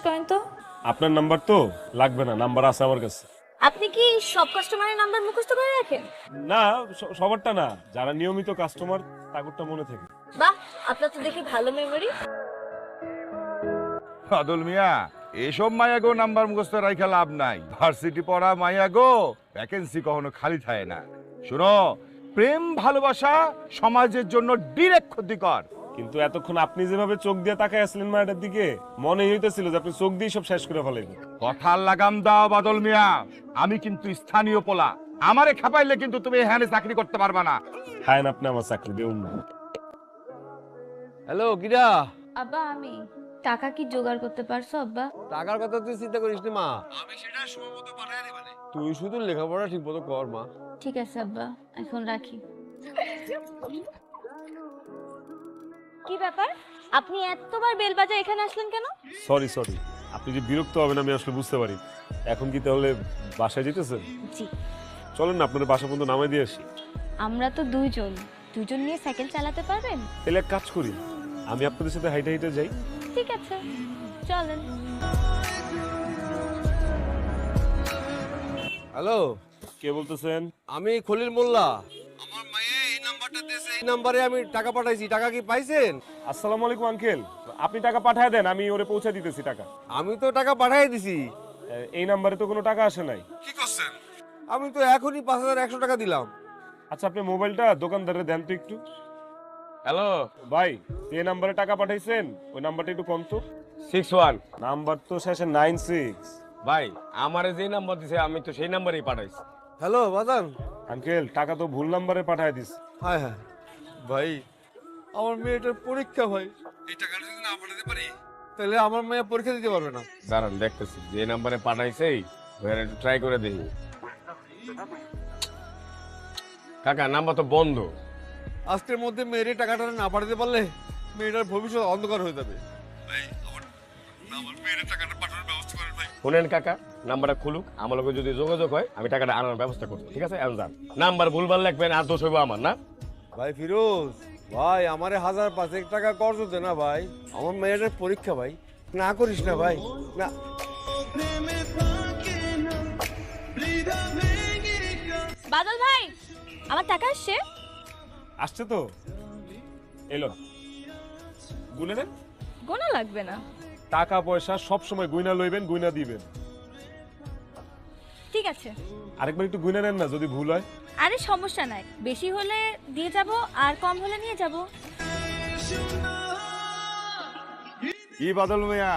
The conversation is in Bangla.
করেন তো। আপনার নাম্বার তো লাগবে না, নাম্বার আছে আমার কাছে। আপনি কি সব কাস্টমারের নাম্বার মুখস্থ করে রাখেন? না, সবারটা না, যারা নিয়মিত কাস্টমার তাদেরটা মনে থাকে। বাহ, আপনার তো দেখি ভালো মেমোরি। বাদল মিয়া, এসব মায়াগো নাম্বার মুখস্থ রাইখা লাভ নাই। ভার্সিটি পড়া মায়াগো ভ্যাকেন্সি কখনো খালি থাকে না। শুনো, প্রেম ভালোবাসা সমাজের জন্য ডিরেক্ট ক্ষতিকর। কিন্তু এতক্ষণ আপনি যেভাবে চোখ দিয়ে তাকায় আসলেন মায়ের দিকে, মনে হইতেছিল যে আপনি চোখ দিয়ে সব শেষ করে ফেলাইবেন। কথার লাগাম দাও বাদল মিয়া, আমি কিন্তু স্থানীয় পোলা। আমারে খাপাইলে কিন্তু তুমি এখানে চাকরি করতে পারবা না। খায়েন আপনি আমার চাকরি দেউন না। হ্যালো কিরা? আব্বা, আমি টাকা কি জোগাড় করতে পারছো আব্বা? টাকার কথা তুই চিন্তা করিস না মা, আমি সেটা সময় মতো পাঠাই দিবানে। তুই শুধু লেখাপড়া ঠিক মতো কর মা। ঠিক আছে আব্বা, এখন রাখি। কি ব্যাপার, আপনি এতবার বেল বাজায় এখানে আসলেন কেন? সরি সরি, আপনি যে বিরক্ত হবেন আমি আসলে বুঝতে পারি। এখন কি তাহলে বাসায় যেতেছেন? জি। চলেন না আপনার বাসা পর্যন্ত নামাই দিয়ে আসি। আমরা তো দুইজন নিয়ে সাইকেল চালাতে পারবেন? তাহলে এক কাজ করি, আমি আপনাদের সাথে হাইটে হাইটে যাই। ঠিক আছে, চলেন। হ্যালো, কে বলতেছেন? আমি খলিল মোল্লা। আমার মায়ে এই নাম্বারটা দিয়েছে, এই নাম্বারে আমি টাকা পাঠাইছি। টাকা কি পাইছেন? আসসালামু আলাইকুম আঙ্কেল, আপনি টাকা পাঠায় দেন, আমি ওরে পৌঁছে দিতেছি টাকা। আমি তো টাকা পাঠাই দিছি। এই নাম্বারে তো কোনো টাকা আসে নাই। কি করছেন? আমি তো এখনই 5100 টাকা দিলাম। আচ্ছা, আপনি মোবাইলটা দোকানদারে দেন তো একটু। হ্যালো ভাই, যে নাম্বারে টাকা পাঠাইছেন ওই নাম্বারটা একটু কম তো। 61 নাম্বার তো শেষে 96। ভাই, আমারে যে নাম্বার দিছে আমি তো সেই নাম্বারেই পাঠাইছি। হ্যালো বাজান। আঙ্কেল, টাকা তো ভুল নাম্বারে পাঠায় দিস। হ্যাঁ হ্যাঁ ভাই, আমার মেয়েটার পরীক্ষা ভাই। এই টাকাটা যদি না পাঠাতে পারি তাহলে আমার মেয়ে পরীক্ষা দিতে পারবে না। দাঁড়ান দেখতেছি যে নাম্বারে পাঠাইছে ওখানে একটু ট্রাই করে দেখি। কাকা, নাম্বার তো বন্ধ। আজকের মধ্যে মেয়ের টাকাটা না পাঠাতে পারলে মেয়েটার ভবিষ্যৎ অন্ধকার হয়ে যাবে। শুনেন কাকা, নাম্বারটা খুলুক, আমার লোকের যদি যোগাযোগ হয় আমি টাকাটা আনার ব্যবস্থা করবো। ঠিক আছে, এখন যান। নাম্বার ভুলভাল লিখবেন, আর দোষ হইব আমার না। ভাই ফিরোজ ভাই, আমারে 1005 টাকা কর্জ দে না ভাই, আমার মেয়েটার পরীক্ষা ভাই। না করিস না ভাই, না। বাদল ভাই, আমার টাকা আসছে। আসছে তো, এলো গুনে নেন। গোনা লাগবে না। টাকা পয়সা সব সময় গুইনা লইবেন, গুইনা দিবেন। ঠিক আছে। আরেকবার একটু গুইনা নেন না, যদি ভুল হয়। আরে সমস্যা নাই, বেশি হলে দিয়ে যাব আর কম হলে নিয়ে যাব। কি বাদল মিয়া,